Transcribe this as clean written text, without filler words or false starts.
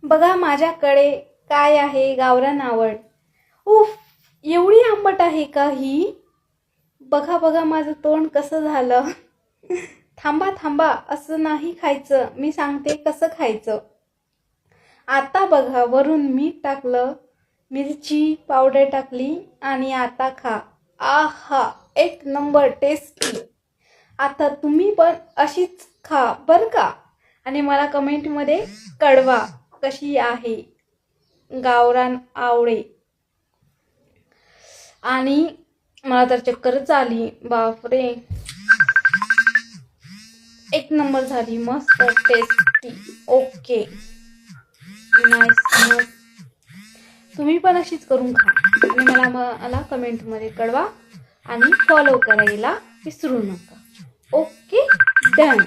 बघा माझ्याकडे काय आहे, गावरान आवड. उफ, एवढी आंबट आहे का ही? बघा बघा माझं तोंड कसं झालं. थांबा थांबा, असं नाही खायचं, मी सांगते कसं खायचं. आता बघा वरून मीठ टाकलं, मिरची पावडर टाकली आणि आता खा. आहा, एक नंबर टेस्टी. आता तुम्ही पण अशीच खा बरं का, आणि मला कमेंटमध्ये कळवा कशी आहे गावरान आवळे. आणि मला तर चक्करच आली, बापरे. एक नंबर झाली, मस्त टेस्टी. Okay, nice. तुम्ही पण अशीच करून खा आणि मला कमेंटमध्ये कळवा आणि फॉलो करायला विसरू नका. Okay, done.